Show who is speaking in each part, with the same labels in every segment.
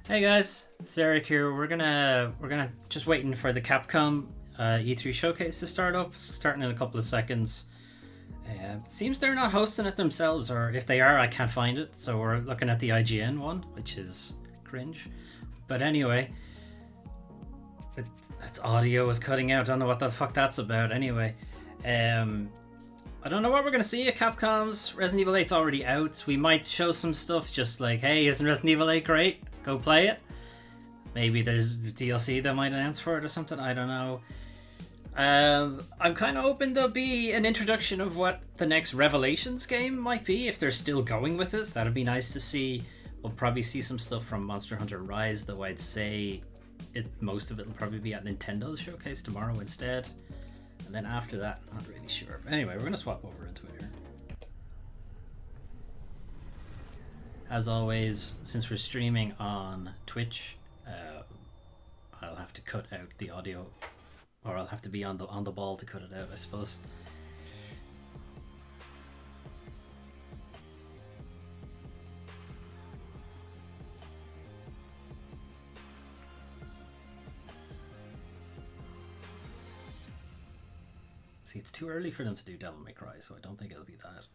Speaker 1: Hey guys, it's Eric here. We're gonna just waiting for the Capcom E3 showcase to start up, starting in a couple of seconds. Seems they're not hosting it themselves, or if they are, I can't find it. So we're looking at the IGN one, which is cringe. But anyway, its audio is cutting out. I don't know what the fuck that's about. Anyway, I don't know what we're gonna see at Capcom's. Resident Evil 8's already out. We might show some stuff, just like, hey, isn't Resident Evil 8 great? Go play it. Maybe there's DLC that might announce for it or something. I don't know. I'm kind of hoping there'll be an introduction of what the next Revelations game might be, if they're still going with it. That'd be nice to see. We'll probably see some stuff from Monster Hunter Rise, though I'd say most of it will probably be at Nintendo's showcase tomorrow instead. And then after that, not really sure. But anyway, we're going to swap over into it here. As always, since we're streaming on Twitch, I'll have to cut out the audio, or I'll have to be on the ball to cut it out, I suppose. See, it's too early for them to do Devil May Cry, so I don't think it'll be that.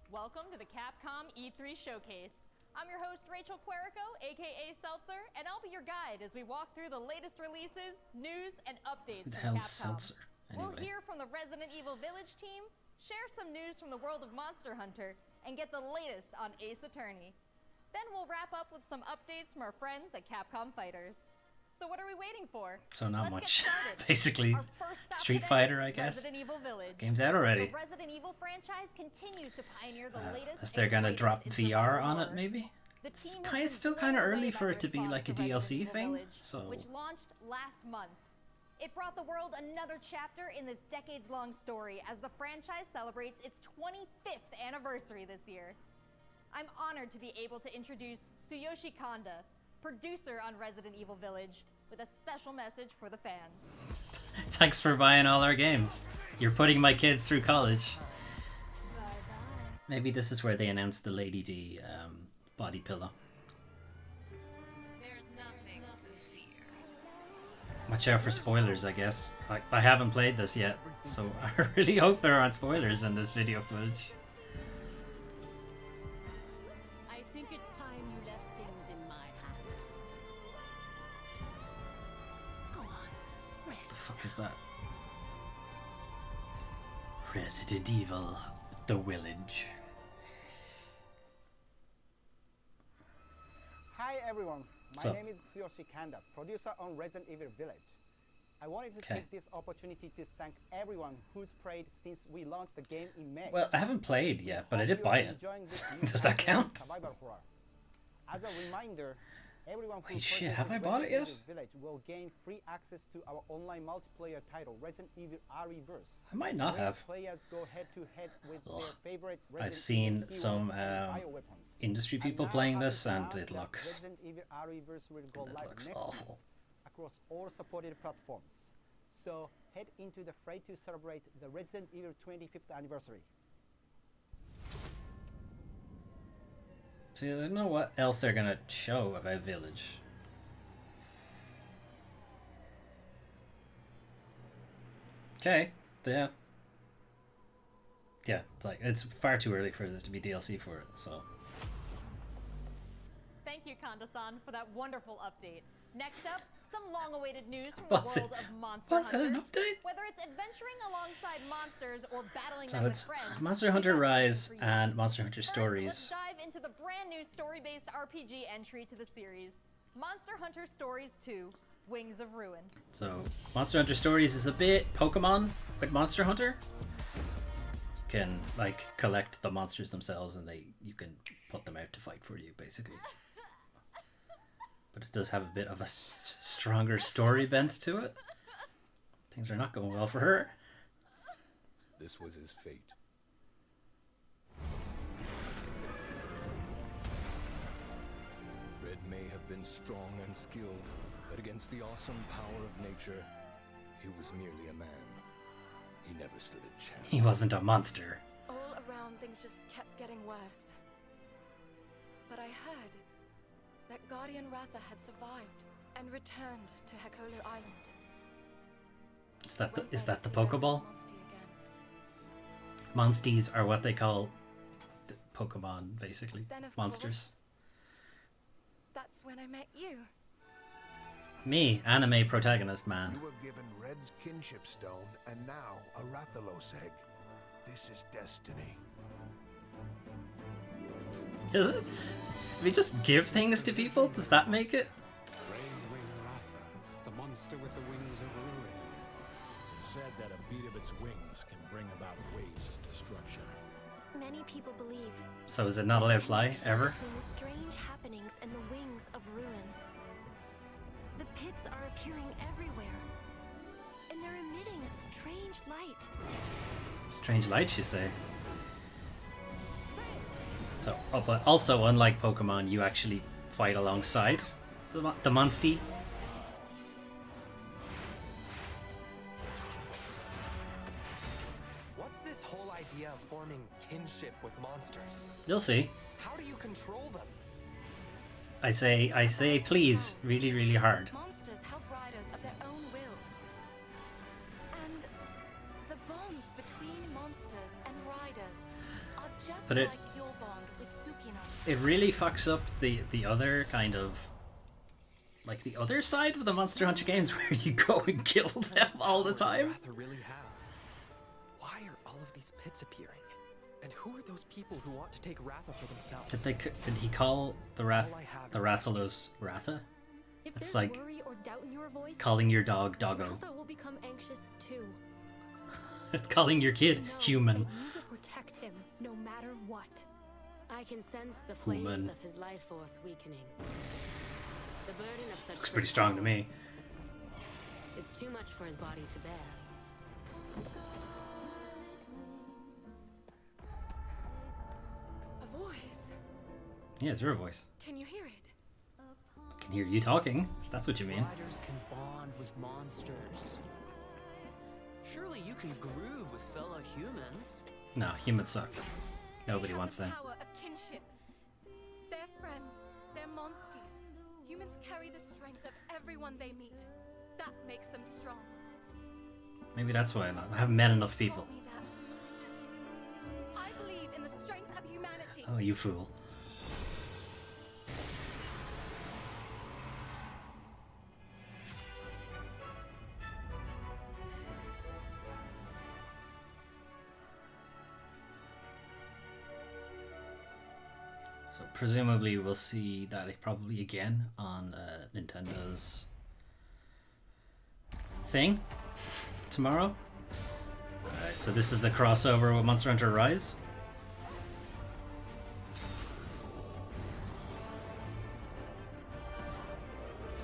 Speaker 2: Welcome to the Capcom E3 Showcase. I'm your host, Rachel Querico, aka Seltzer, and I'll be your guide as we walk through the latest releases, news, and updates
Speaker 1: Who the
Speaker 2: from
Speaker 1: hell's
Speaker 2: Capcom.
Speaker 1: Seltzer? Anyway.
Speaker 2: We'll hear from the Resident Evil Village team, share some news from the world of Monster Hunter, and get the latest on Ace Attorney. Then we'll wrap up with some updates from our friends at Capcom Fighters. So what are we waiting for?
Speaker 1: So not
Speaker 2: Let's
Speaker 1: much. Basically, Street Fighter, I guess.
Speaker 2: Resident Evil Village.
Speaker 1: Game's out already.
Speaker 2: The Resident Evil franchise continues to pioneer the latest.
Speaker 1: Is they're gonna drop VR on it, maybe? It's still kind of early for it to be like a DLC thing. So
Speaker 2: which launched last month. It brought the world another chapter in this decades-long story as the franchise celebrates its 25th anniversary this year. I'm honored to be able to introduce Tsuyoshi Kanda, producer on Resident Evil Village, with a special message for the fans.
Speaker 1: Thanks for buying all our games. You're putting my kids through college. Maybe this is where they announced the Lady D body pillow.
Speaker 3: There's nothing to fear.
Speaker 1: Watch out for spoilers, I guess. I haven't played this yet, so I really hope there aren't spoilers in this video footage.
Speaker 3: I think it's time you left things in my hands. Go on, rest.
Speaker 1: The fuck is that? Resident Evil, the Village.
Speaker 4: Hi everyone,
Speaker 1: What's
Speaker 4: my
Speaker 1: up?
Speaker 4: name is Tsuyoshi Kanda, producer on Resident Evil Village. I wanted to take this opportunity to thank everyone who's played since we launched the game in May.
Speaker 1: Well, I haven't played yet, but I did buy it. Does that count?
Speaker 4: Survival horror. As a reminder, everyone who
Speaker 1: Wait, shit,
Speaker 4: purchases
Speaker 1: have I bought it
Speaker 4: Resident
Speaker 1: yet?
Speaker 4: Evil Village will gain free access to our online multiplayer title, Resident Evil Re:Verse.
Speaker 1: I might not
Speaker 4: Where
Speaker 1: have.
Speaker 4: Players go head to head with
Speaker 1: Ugh.
Speaker 4: their favorite
Speaker 1: I've
Speaker 4: Resident
Speaker 1: seen
Speaker 4: Evil
Speaker 1: some
Speaker 4: heroes and bioweapons.
Speaker 1: industry
Speaker 4: And
Speaker 1: people
Speaker 4: now,
Speaker 1: playing
Speaker 4: happy
Speaker 1: this,
Speaker 4: to
Speaker 1: and
Speaker 4: announce
Speaker 1: it
Speaker 4: that
Speaker 1: looks
Speaker 4: Resident Evil Re:Verse will go live next
Speaker 1: awful.
Speaker 4: month across all supported platforms. So head into the fray to celebrate the Resident Evil 25th anniversary.
Speaker 1: See, I don't know what else they're gonna show about Village. Okay, yeah. Yeah, it's far too early for this to be DLC for it, so.
Speaker 2: Thank you, Kanda-san, for that wonderful update. Next up, some long-awaited news from
Speaker 1: Was
Speaker 2: the
Speaker 1: it-
Speaker 2: world of Monster
Speaker 1: was it
Speaker 2: Hunter.
Speaker 1: an update?
Speaker 2: Whether it's adventuring alongside monsters or battling
Speaker 1: So
Speaker 2: them with
Speaker 1: it's
Speaker 2: friends,
Speaker 1: Monster Hunter
Speaker 2: we've got
Speaker 1: Rise
Speaker 2: something for you.
Speaker 1: and Monster Hunter
Speaker 2: First,
Speaker 1: Stories.
Speaker 2: let's dive into the brand new story-based RPG entry to the series, Monster Hunter Stories 2: Wings of Ruin.
Speaker 1: So, Monster Hunter Stories is a bit Pokemon with Monster Hunter. You can, collect the monsters themselves and you can put them out to fight for you, basically. But it does have a bit of a stronger story bent to it. Things are not going well for her.
Speaker 5: This was his fate. Red may have been strong and skilled, but against the awesome power of nature, he was merely a man. He never stood a chance.
Speaker 1: He wasn't a monster.
Speaker 6: All around, things just kept getting worse. But I heard that Guardian Ratha had survived and returned to Hekolu Island.
Speaker 1: Is that the Pokeball? Monsties are what they call the Pokemon, basically.
Speaker 6: Then, of
Speaker 1: Monsters.
Speaker 6: course, that's when I met you.
Speaker 1: Me, anime protagonist man.
Speaker 7: You were given Red's kinship stone and now a Rathalos egg. This is destiny.
Speaker 1: Is it? We just give things to people? Does that make it?
Speaker 8: Raise Wing Ratha, the monster with the wings of ruin.
Speaker 7: It's said that a beat of its wings can bring about waves of destruction.
Speaker 9: Many people believe.
Speaker 1: So is it not allowed to fly ever?
Speaker 9: Between the strange happenings and the wings of ruin. The pits are appearing everywhere, and they're emitting a strange light.
Speaker 1: Strange light, you say? So, but also, unlike Pokemon, you actually fight alongside the Monstie.
Speaker 10: What's this whole idea of forming kinship with monsters?
Speaker 1: You'll see.
Speaker 10: How do you control them?
Speaker 1: I say please really, really hard.
Speaker 6: Monsters help riders of their own will. And the bonds between monsters and riders are just
Speaker 1: But
Speaker 6: like your bond with Sukino.
Speaker 1: It really fucks up the other kind of, like, the other side of the Monster Hunter games where you go and kill them all the time.
Speaker 10: Ratha really have? Why are all of these pits appearing? And who are those people who want to take Ratha for themselves?
Speaker 1: Did he call the Rathalos Ratha?
Speaker 9: If
Speaker 1: It's
Speaker 9: there's
Speaker 1: like
Speaker 9: worry or doubt in your voice,
Speaker 1: calling your dog Doggo.
Speaker 9: Ratha will become anxious too.
Speaker 1: It's calling your kid
Speaker 9: Know
Speaker 1: human.
Speaker 9: that you will protect him no matter what. I can sense the flames
Speaker 1: Human.
Speaker 9: of his life force weakening. The burden of such
Speaker 1: Looks pretty strong to me.
Speaker 9: is too much for his body to bear.
Speaker 6: A voice.
Speaker 1: Yeah, it's your voice.
Speaker 6: Can you hear it?
Speaker 1: I can hear you talking. If that's what you mean.
Speaker 11: Riders can bond with monsters. Surely you can groove with fellow humans.
Speaker 1: No, humans suck. Nobody wants
Speaker 6: them.
Speaker 1: them.
Speaker 6: Power of kinship. They're friends. They're monsties. Humans carry the strength of everyone they meet. That makes them strong.
Speaker 1: Maybe that's why I haven't met enough people.
Speaker 6: Taught me that. I believe in the strength of humanity.
Speaker 1: Oh, you fool. So presumably we'll see that probably again on Nintendo's thing tomorrow. Alright, so this is the crossover with Monster Hunter Rise.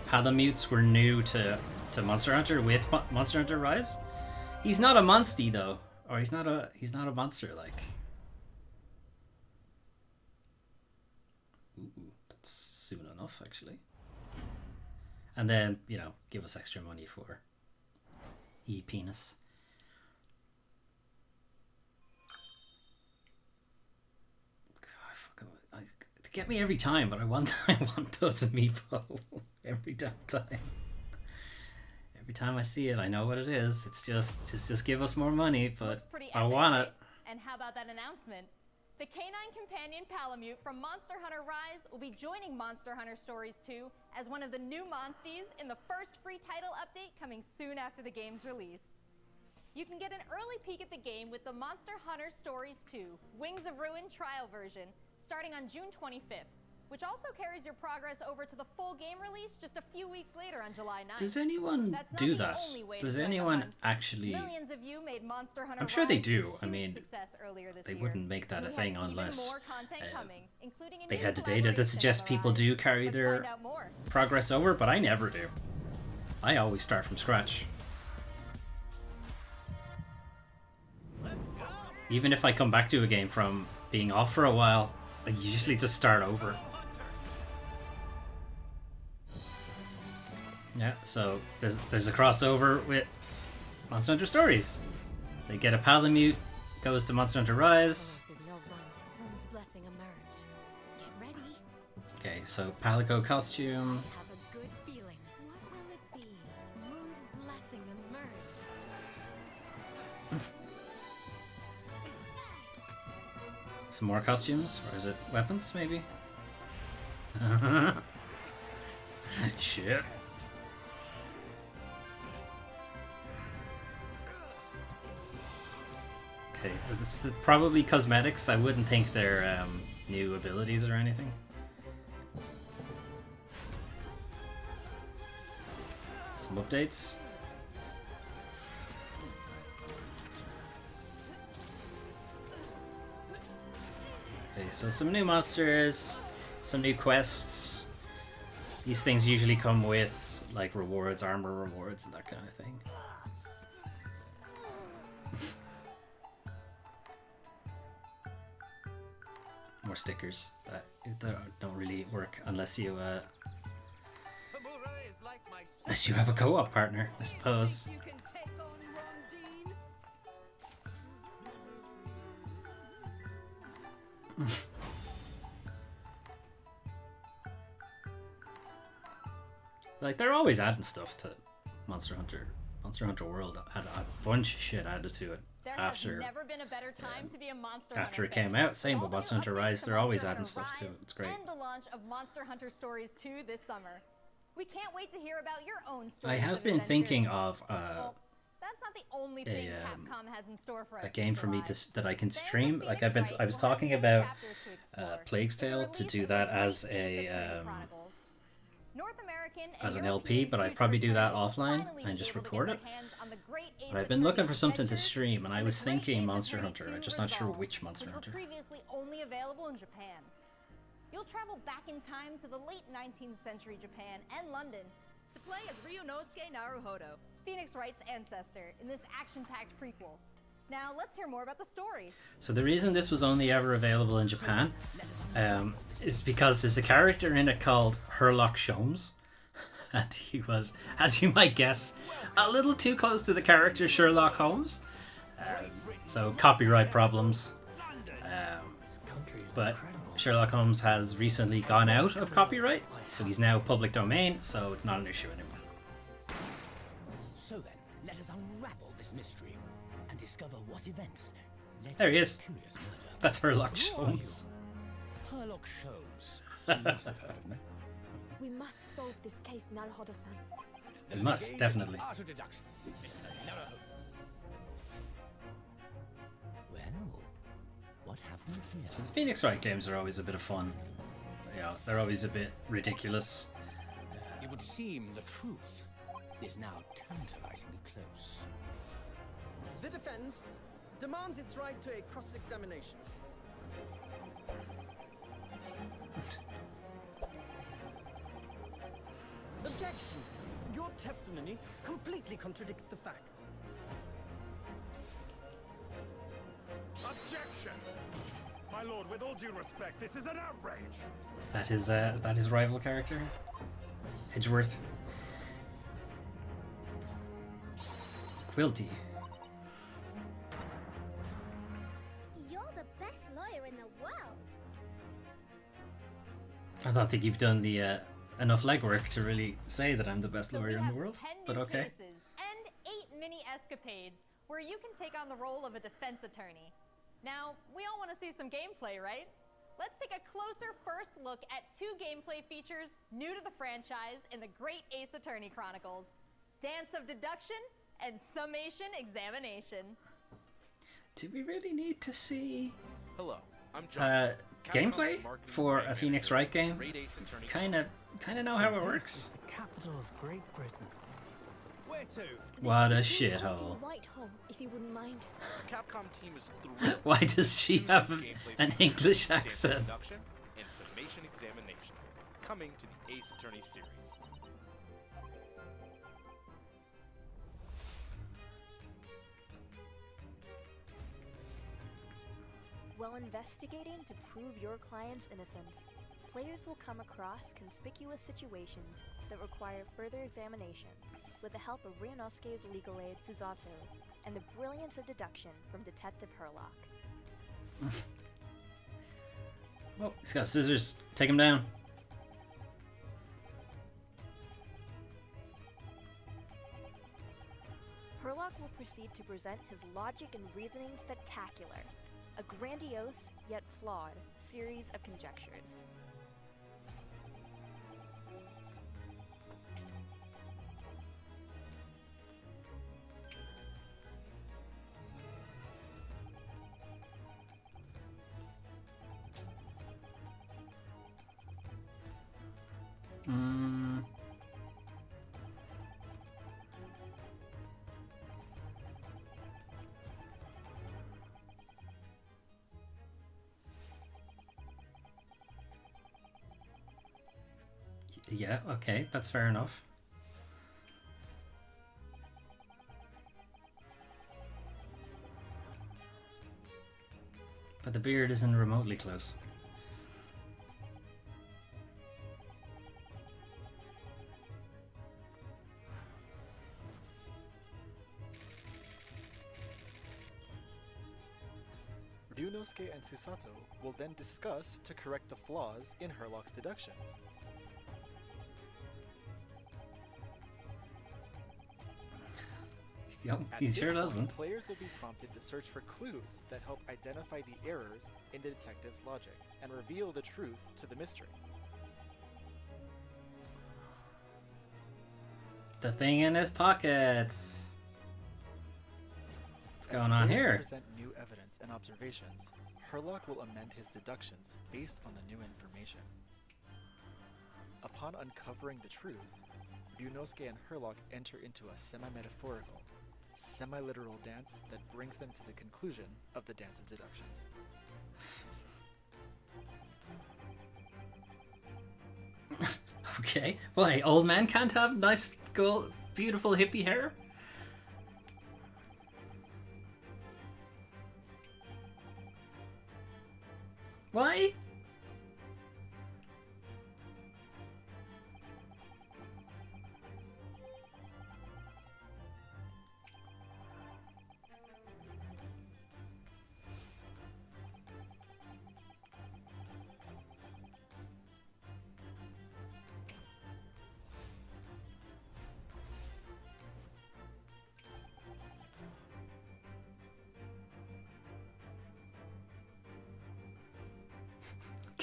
Speaker 1: Palamutes were new to Monster Hunter with Monster Hunter Rise. He's not a monstie though, or he's not a monster like. Ooh, that's soon enough actually. And then, you know, give us extra money for e-penis. They get me every time, but I want those amiibo every damn time. Every time I see it, I know what it is. It's just give us more money, but I want it.
Speaker 2: And how about that announcement? The canine companion Palamute from Monster Hunter Rise will be joining Monster Hunter Stories 2 as one of the new monsties in the first free title update coming soon after the game's release. You can get an early peek at the game with the Monster Hunter Stories 2 Wings of Ruin trial version starting on June 25th, which also carries your progress over to the full game release just a few weeks later on July 9th.
Speaker 1: Does anyone do that? Does anyone actually...
Speaker 2: Millions of you made Monster Hunter
Speaker 1: I'm sure they
Speaker 2: Rise
Speaker 1: do.
Speaker 2: a
Speaker 1: I
Speaker 2: huge
Speaker 1: mean,
Speaker 2: success earlier this
Speaker 1: they
Speaker 2: year.
Speaker 1: wouldn't make that a
Speaker 2: We
Speaker 1: thing
Speaker 2: have even
Speaker 1: unless
Speaker 2: more content coming, including a
Speaker 1: they
Speaker 2: new
Speaker 1: had the data that suggests
Speaker 2: collaboration
Speaker 1: people
Speaker 2: on the
Speaker 1: do
Speaker 2: rise.
Speaker 1: carry
Speaker 2: Let's
Speaker 1: their
Speaker 2: find out more.
Speaker 1: progress over, but I never do. I always start from scratch. Even if I come back to a game from being off for a while, I usually just start over. Yeah, so there's a crossover with Monster Hunter Stories. They get a Palamute, goes to Monster Hunter Rise. Okay, so Palico costume.
Speaker 6: I have a good feeling. What will it be? Moon's blessing emerge.
Speaker 1: Some more costumes, or is it weapons, maybe? Shit. Okay, but this is probably cosmetics. I wouldn't think they're new abilities or anything. Some updates. Okay, so some new monsters, some new quests. These things usually come with like rewards, armor rewards, and that kind of thing. More stickers that don't really work unless you have a co-op partner, I suppose.
Speaker 3: You can take on Rondine.
Speaker 1: Like, they're always adding stuff to Monster Hunter. Monster Hunter World had a bunch of shit added to it after
Speaker 2: never been a better time to be a Monster
Speaker 1: after
Speaker 2: Hunter
Speaker 1: it came
Speaker 2: fan.
Speaker 1: out. Same with Monster Hunter Rise. They're always adding stuff to it. It's great.
Speaker 2: And the launch of Monster Hunter Stories 2 this summer. We can't wait to hear about your own stories.
Speaker 1: I have
Speaker 2: of
Speaker 1: been
Speaker 2: adventure.
Speaker 1: thinking of
Speaker 2: Well, that's not the only thing Capcom has in store for us.
Speaker 1: a game for me
Speaker 2: July.
Speaker 1: that I can
Speaker 2: Fans of
Speaker 1: stream. Like
Speaker 2: Phoenix Wright
Speaker 1: I was
Speaker 2: will have
Speaker 1: talking
Speaker 2: new
Speaker 1: about
Speaker 2: chapters to explore.
Speaker 1: Plague's
Speaker 2: With the
Speaker 1: Tale to
Speaker 2: release
Speaker 1: do
Speaker 2: of
Speaker 1: that
Speaker 2: the
Speaker 1: as
Speaker 2: Great Ace
Speaker 1: a
Speaker 2: Attorney Chronicles. North American and
Speaker 1: as an
Speaker 2: European
Speaker 1: LP, but I'd
Speaker 2: future
Speaker 1: probably do that
Speaker 2: players will
Speaker 1: offline
Speaker 2: finally
Speaker 1: and
Speaker 2: be
Speaker 1: just
Speaker 2: able to
Speaker 1: record
Speaker 2: get
Speaker 1: it.
Speaker 2: their hands on the Great Ace
Speaker 1: But I've been
Speaker 2: Attorney
Speaker 1: looking for something to
Speaker 2: Adventures
Speaker 1: stream, and I
Speaker 2: and
Speaker 1: was
Speaker 2: the Great
Speaker 1: thinking
Speaker 2: Ace
Speaker 1: Monster
Speaker 2: Attorney
Speaker 1: Hunter.
Speaker 2: 2
Speaker 1: I'm just not sure
Speaker 2: Resolve,
Speaker 1: which Monster
Speaker 2: which
Speaker 1: Hunter.
Speaker 2: were previously only available in Japan. You'll travel back in time to the late 19th century Japan and London to play as Ryunosuke Naruhodo, Phoenix Wright's ancestor, in this action-packed prequel. Now, let's hear more about the story.
Speaker 1: So the reason this was only ever available in Japan is because there's a character in it called Herlock Sholmes. And he was, as you might guess, a little too close to the character Sherlock Holmes. So copyright problems. But Sherlock Holmes has recently gone out of copyright, so he's now public domain, so it's not an issue anymore.
Speaker 12: So then, let us unravel this mystery and discover what events led
Speaker 1: There he
Speaker 12: to
Speaker 1: is.
Speaker 12: the curious murder.
Speaker 1: That's Herlock
Speaker 12: Who are you?
Speaker 1: Sholmes.
Speaker 12: Herlock Sholmes. You must have heard of me.
Speaker 6: We must solve this case, Naruhodo-san.
Speaker 1: We must, definitely.
Speaker 12: Art of deduction, Mr. Naruhodo. Well, what have we here?
Speaker 1: So the Phoenix Wright games are always a bit of fun. Yeah, they're always a bit ridiculous.
Speaker 12: It would seem the truth is now tantalizingly close.
Speaker 13: The defense demands its right to a cross-examination. Objection! Your testimony completely contradicts the facts.
Speaker 14: Objection! My lord, with all due respect, this is an outrage!
Speaker 1: Is that his rival character? Edgeworth? Quilty.
Speaker 9: You're the best lawyer in the world.
Speaker 1: I don't think you've done the enough legwork to really say that I'm the best
Speaker 2: So
Speaker 1: lawyer
Speaker 2: we
Speaker 1: in the
Speaker 2: have
Speaker 1: world.
Speaker 2: 10
Speaker 1: But
Speaker 2: new
Speaker 1: okay.
Speaker 2: cases and 8 mini escapades where you can take on the role of a defense attorney. Now, we all want to see some gameplay, right? Let's take a closer first look at 2 gameplay features new to the franchise in the Great Ace Attorney Chronicles: Dance of Deduction and Summation Examination.
Speaker 1: Do we really need to see
Speaker 15: Hello, I'm John.
Speaker 1: gameplay for a Phoenix Wright game? Kind of know how it works.
Speaker 12: The capital of Great Britain.
Speaker 15: Where to?
Speaker 1: What a
Speaker 6: In
Speaker 1: shithole.
Speaker 6: Whitehall, if you wouldn't mind.
Speaker 15: The Capcom team is thrilled.
Speaker 1: Why does she have an English
Speaker 15: Dance
Speaker 1: accent?
Speaker 15: Deduction and Summation Examination, coming to the Ace Attorney series.
Speaker 16: While investigating to prove your client's innocence, players will come across conspicuous situations that require further examination with the help of Ryunosuke's legal aid Suzato and the brilliance of deduction from Detective Herlock.
Speaker 1: Oh, he's got scissors. Take him down.
Speaker 16: proceed to present his logic and reasoning spectacular, a grandiose yet flawed series of conjectures.
Speaker 1: Yeah, okay, that's fair enough. But the beard isn't remotely close.
Speaker 17: Ryunosuke and Susato will then discuss to correct the flaws in Herlock's deductions.
Speaker 1: Yep,
Speaker 17: At
Speaker 1: he
Speaker 17: this
Speaker 1: sure
Speaker 17: point,
Speaker 1: doesn't.
Speaker 17: Players will be prompted to search for clues that help identify the errors in the detective's logic and reveal the truth to the mystery.
Speaker 1: The thing in his pockets. What's going on here?
Speaker 17: Present new evidence and observations. Herlock will amend his deductions based on the new information. Upon uncovering the truth, Ryunosuke and Herlock enter into a semi-metaphorical, semi-literal dance that brings them to the conclusion of the dance of deduction.
Speaker 1: Okay. Why, old men can't have nice, cool, beautiful hippie hair? Why?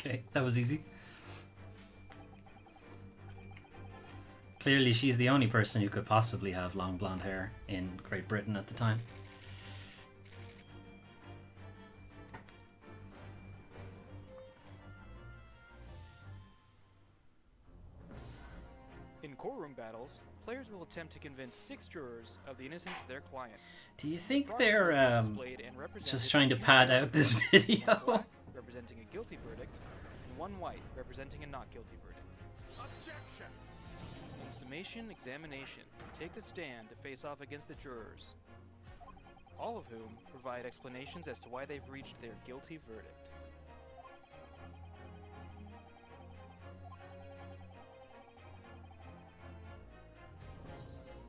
Speaker 1: Okay, that was easy. Clearly she's the only person who could possibly have long blonde hair in Great Britain at the time.
Speaker 18: In courtroom battles, players will attempt to convince 6 jurors of the innocence of their client.
Speaker 1: Do you think
Speaker 18: Guards
Speaker 1: they're
Speaker 18: will be displayed and represented
Speaker 1: just
Speaker 18: by
Speaker 1: trying to
Speaker 18: 2
Speaker 1: pad
Speaker 18: squares,
Speaker 1: out this
Speaker 18: one
Speaker 1: video?
Speaker 18: black, representing a guilty verdict, and 1 white, representing a not guilty verdict.
Speaker 14: Objection!
Speaker 18: In summation examination, take the stand to face off against the jurors, all of whom provide explanations as to why they've reached their guilty verdict.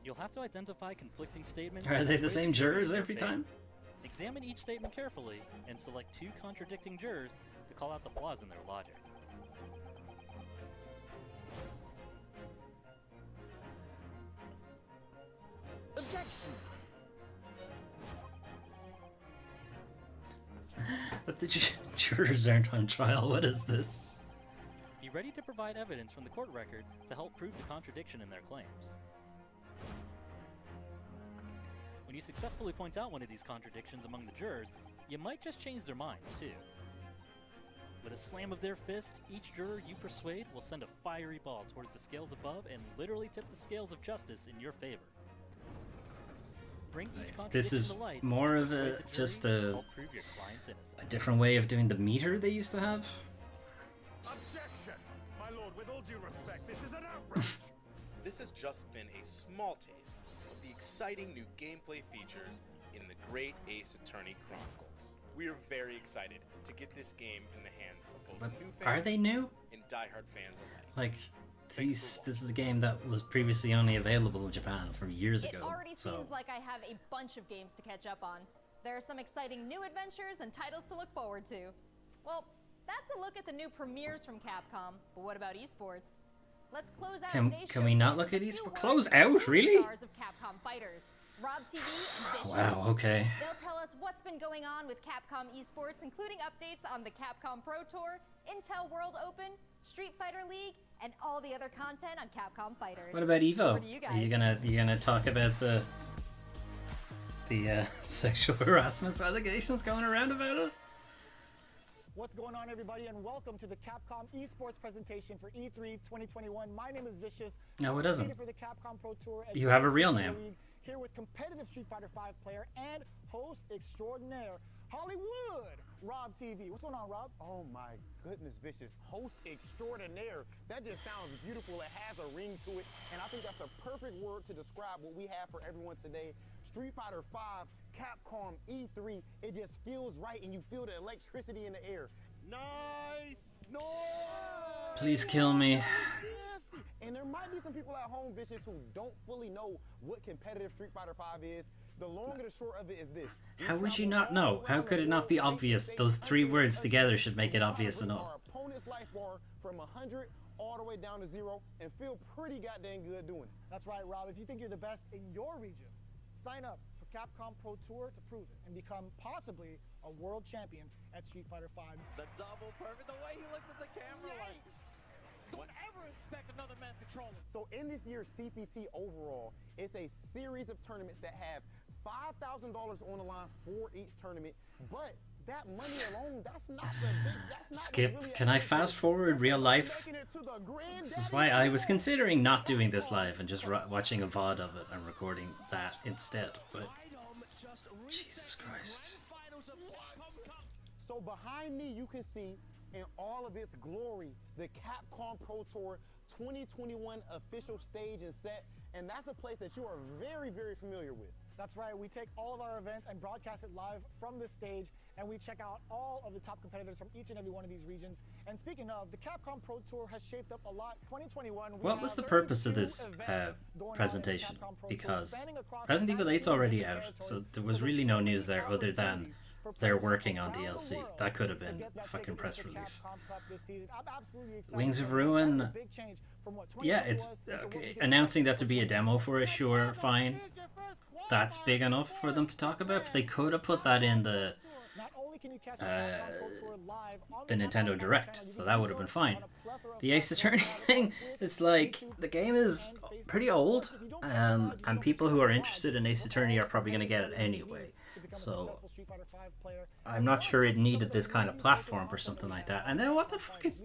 Speaker 19: You'll have to identify conflicting statements.
Speaker 1: Are
Speaker 19: and
Speaker 1: they the
Speaker 19: sway
Speaker 1: same
Speaker 19: jury in
Speaker 1: jurors
Speaker 19: your
Speaker 1: every
Speaker 19: favor.
Speaker 1: time?
Speaker 19: Examine each statement carefully and select 2 contradicting jurors to call out the flaws in their logic.
Speaker 13: Objection!
Speaker 1: But the jurors aren't on trial. What is this?
Speaker 19: Be ready to provide evidence from the court record to help prove the contradiction in their claims. When you successfully point out one of these contradictions among the jurors, you might just change their minds, too. With a slam of their fist, each juror you persuade will send a fiery ball towards the scales above and literally tip the scales of justice in your favor. Bring each
Speaker 1: This
Speaker 19: contradiction
Speaker 1: is
Speaker 19: to light
Speaker 1: more
Speaker 19: and
Speaker 1: of
Speaker 19: persuade
Speaker 1: a
Speaker 19: the jury
Speaker 1: just
Speaker 19: to
Speaker 1: a
Speaker 19: help prove your client's innocence.
Speaker 1: different way of doing the meter they used to have.
Speaker 14: Objection! My lord, with all due respect, this is an outrage!
Speaker 15: This has just been a small taste of the exciting new gameplay features in the Great Ace Attorney Chronicles. We are very excited to get this game in the hands of both
Speaker 1: But
Speaker 15: new
Speaker 1: are
Speaker 15: fans
Speaker 1: they new?
Speaker 15: and diehard fans alike.
Speaker 1: Like, this is a game that was previously only available in Japan from years
Speaker 2: It
Speaker 1: ago.
Speaker 2: already
Speaker 1: So
Speaker 2: seems like I have a bunch of games to catch up on. There are some exciting new adventures and titles to look forward to. Well, that's a look at the new premieres from Capcom, but what about eSports? Let's close out today's
Speaker 1: can we not
Speaker 2: showcase
Speaker 1: look
Speaker 2: with
Speaker 1: at
Speaker 2: a few
Speaker 1: eSports?
Speaker 2: words
Speaker 1: Close
Speaker 2: from the
Speaker 1: out, really?
Speaker 2: stars of Capcom Fighters. Rob TV, and Vicious.
Speaker 1: Wow, okay.
Speaker 2: They'll tell us what's been going on with Capcom eSports, including updates on the Capcom Pro Tour, Intel World Open, Street Fighter League, and all the other content on Capcom Fighters.
Speaker 1: What about Evo?
Speaker 2: Over to you guys.
Speaker 1: Are you gonna talk about the sexual harassment allegations going around about it?
Speaker 20: What's going on, everybody, and welcome to the Capcom eSports presentation for E3 2021. My name is Vicious.
Speaker 1: No, it doesn't.
Speaker 20: For the Capcom Pro Tour
Speaker 1: You have a real name.
Speaker 20: Here with competitive Street Fighter V player and host extraordinaire, Hollywood, Rob TV. What's going on, Rob?
Speaker 21: Oh my goodness, Vicious. Host extraordinaire. That just sounds beautiful. It has a ring to it, and I think that's a perfect word to describe what we have for everyone today. Street Fighter V, Capcom E3, it just feels right, and you feel the electricity in the air. Nice! Noise!
Speaker 1: Please kill me.
Speaker 21: And there might be some people at home, Vicious, who don't fully know what competitive Street Fighter V is. The long and the short of it is this.
Speaker 1: How would you not know? How could it not be obvious? Those three words together should make it obvious enough.
Speaker 21: Our opponent's life bar from 100 all the way down to 0 and feel pretty goddamn good doing it.
Speaker 20: That's right, Rob. If you think you're the best in your region, sign up for Capcom Pro Tour to prove it and become possibly a world champion at Street Fighter V.
Speaker 22: The double perfect, the way he looked at the camera like, don't ever expect another man's controller.
Speaker 21: So in this year's CPT overall, it's a series of tournaments that have $5,000 on the line for each tournament, but that money alone, that's not the big, that's not
Speaker 1: Skip,
Speaker 21: really
Speaker 1: can I fast forward real life? This is why I was considering not doing this live and just watching a VOD of it and recording that instead, but Jesus Christ.
Speaker 21: So behind me, you can see in all of its glory, the Capcom Pro Tour 2021 official stage and set, and that's a place that you are very, very familiar with.
Speaker 20: That's right, we take all of our events and broadcast it live from this stage, and we check out all of the top competitors from each and every one of these regions. And speaking of, the Capcom Pro Tour has shaped up a lot. 2021.
Speaker 1: What was the purpose of this presentation? Because Resident Evil 8's already out, so there was really no news there other than they're working on DLC. That could have been a fucking press release. Wings of Ruin, yeah, it's okay. Announcing that to be a demo for it, sure, fine. That's big enough for them to talk about. But they could have put that in the Nintendo Direct, so that would have been fine. The Ace Attorney thing, it's like, the game is pretty old, and people who are interested in Ace Attorney are probably going to get it anyway. So I'm not sure it needed this kind of platform for something like that. And then what the fuck is...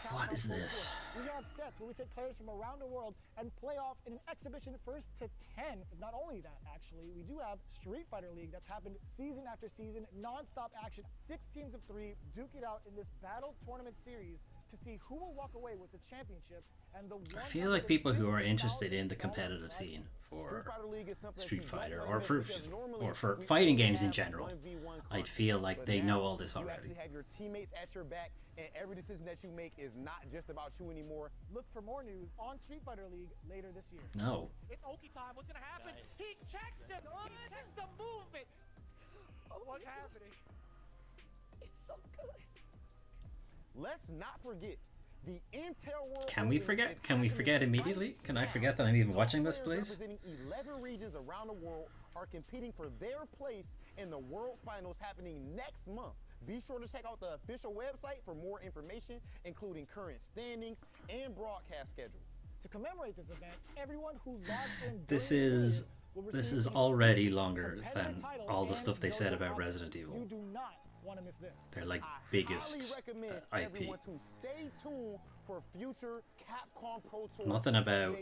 Speaker 1: What is this?
Speaker 20: We have sets where we take players from around the world and play off in an exhibition first to 10. Not only that, actually, we do have Street Fighter League that's happened season after season, non-stop action, 6 teams of 3 duke it out in this battle tournament series to see who will walk away with the championship. And the
Speaker 1: I feel like people who are interested in the competitive scene for Street Fighter or for fighting games in general, I'd feel like they know all this already.
Speaker 21: You have your teammates at your back, and every decision that you make is not just about you anymore.
Speaker 20: Look for more news on Street Fighter League later this year.
Speaker 1: No.
Speaker 22: It's Oki time. What's gonna happen? Nice. He checks it. He checks the movement. What's happening?
Speaker 21: It's so good. Let's not forget the Intel World.
Speaker 1: Can we forget? Can we forget immediately? Can I forget that I'm even watching this, please?
Speaker 21: Representing 11 regions around the world are competing for their place in the World Finals happening next month. Be sure to check out the official website for more information, including current standings and broadcast schedule.
Speaker 20: To commemorate this event, everyone who logged in
Speaker 1: This is already longer than all the stuff they said about Resident Evil.
Speaker 20: You do not want to miss this.
Speaker 1: Their like biggest IP.
Speaker 21: To stay tuned for future Capcom Pro Tour.
Speaker 1: Nothing about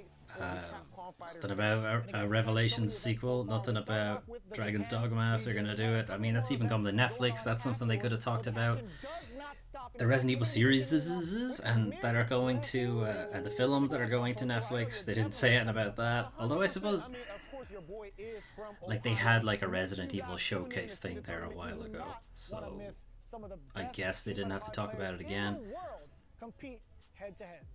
Speaker 1: a Revelations sequel. Nothing about Dragon's Dogma if they're gonna do it. I mean, that's even coming to Netflix. That's something they could have talked about. The Resident Evil series and that are going to and the film that are going to Netflix. They didn't say anything about that. Although I suppose like they had like a Resident Evil showcase thing there a while ago. So I guess they didn't have to talk about it again.
Speaker 20: Compete head to head.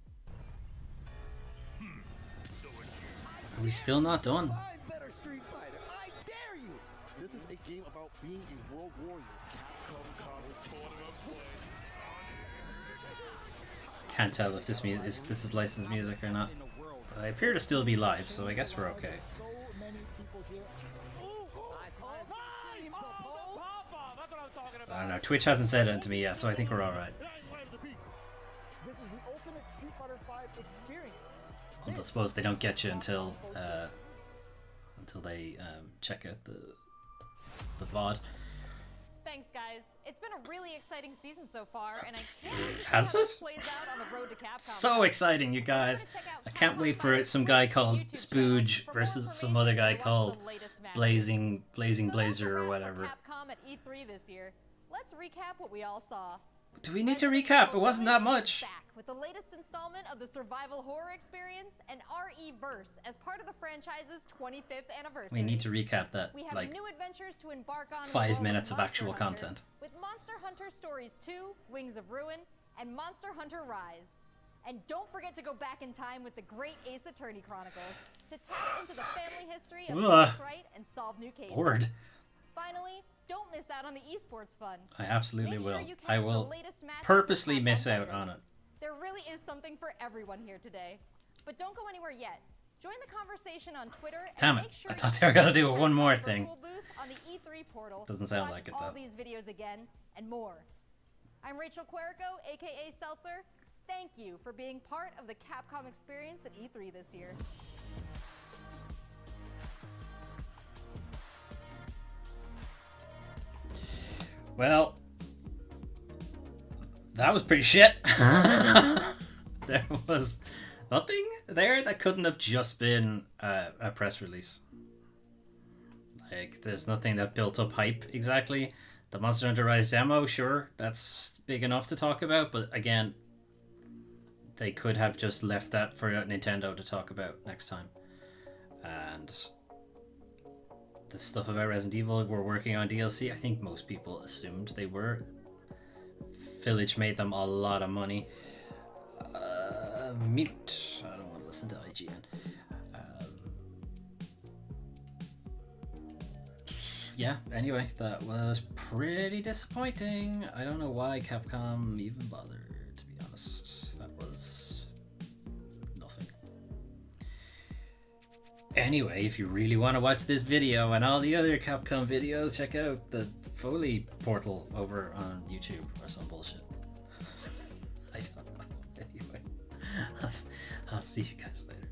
Speaker 1: Are we still not done?
Speaker 22: Better Street Fighter. I dare you.
Speaker 21: This is a game about being a world warrior.
Speaker 1: Can't tell if this is licensed music or not. But I appear to still be live, so I guess we're okay.
Speaker 20: So many people here.
Speaker 1: I don't know, Twitch hasn't said it to me yet, so I think we're alright.
Speaker 20: This is the ultimate Street Fighter V experience.
Speaker 1: I suppose they don't get you until they check out the VOD.
Speaker 2: Thanks, guys. It's been a really exciting season so far, and I can't wait to see
Speaker 1: Has
Speaker 2: how
Speaker 1: it?
Speaker 2: this plays out on the road to Capcom.
Speaker 1: So exciting, you guys! I can't wait for some guy called Spooge versus some other guy called Blazing Blazer or whatever.
Speaker 2: Capcom at E3 this year. Let's recap what we all saw.
Speaker 1: Do we need to recap? It wasn't that much.
Speaker 2: Back with the latest installment of the survival horror experience and RE-verse as part of the franchise's 25th anniversary.
Speaker 1: We need to recap that,
Speaker 2: We have
Speaker 1: like,
Speaker 2: new adventures to embark on.
Speaker 1: 5 minutes of
Speaker 2: Monster
Speaker 1: actual
Speaker 2: Hunter,
Speaker 1: content.
Speaker 2: with Monster Hunter Stories 2, Wings of Ruin, and Monster Hunter Rise. And don't forget to go back in time with the great Ace Attorney Chronicles to tap into the family history of
Speaker 1: Ugh.
Speaker 2: right and solve new cases.
Speaker 1: Bored.
Speaker 2: Finally, don't miss out on the esports fun.
Speaker 1: I absolutely
Speaker 2: Make sure
Speaker 1: will.
Speaker 2: you
Speaker 1: I
Speaker 2: catch the
Speaker 1: will
Speaker 2: latest matches
Speaker 1: purposely
Speaker 2: with
Speaker 1: miss
Speaker 2: Capcom
Speaker 1: out
Speaker 2: players.
Speaker 1: on it.
Speaker 2: There really is something for everyone here today. But don't go anywhere yet. Join the conversation on Twitter
Speaker 1: Damn
Speaker 2: and
Speaker 1: it,
Speaker 2: make sure
Speaker 1: I
Speaker 2: you
Speaker 1: thought they were gonna do
Speaker 2: check
Speaker 1: one
Speaker 2: out
Speaker 1: more
Speaker 2: our
Speaker 1: thing.
Speaker 2: virtual booth on the E3 portal
Speaker 1: Doesn't
Speaker 2: to
Speaker 1: sound
Speaker 2: watch
Speaker 1: like it,
Speaker 2: all
Speaker 1: though.
Speaker 2: these videos again and more. I'm Rachel Querico, aka Seltzer. Thank you for being part of the Capcom experience at E3 this year.
Speaker 1: Well, that was pretty shit. There was nothing there that couldn't have just been a press release. Like, there's nothing that built up hype exactly. The Monster Hunter Rise demo, sure, that's big enough to talk about, but again, they could have just left that for Nintendo to talk about next time. And the stuff about Resident Evil, we're working on DLC, I think most people assumed they were. Village made them a lot of money. Mute. I don't want to listen to IGN. Yeah, anyway, that was pretty disappointing. I don't know why Capcom even bothered, to be honest. That was nothing. Anyway, if you really want to watch this video and all the other Capcom videos, check out the Foley portal over on YouTube or some bullshit. I don't know. Anyway, I'll see you guys later.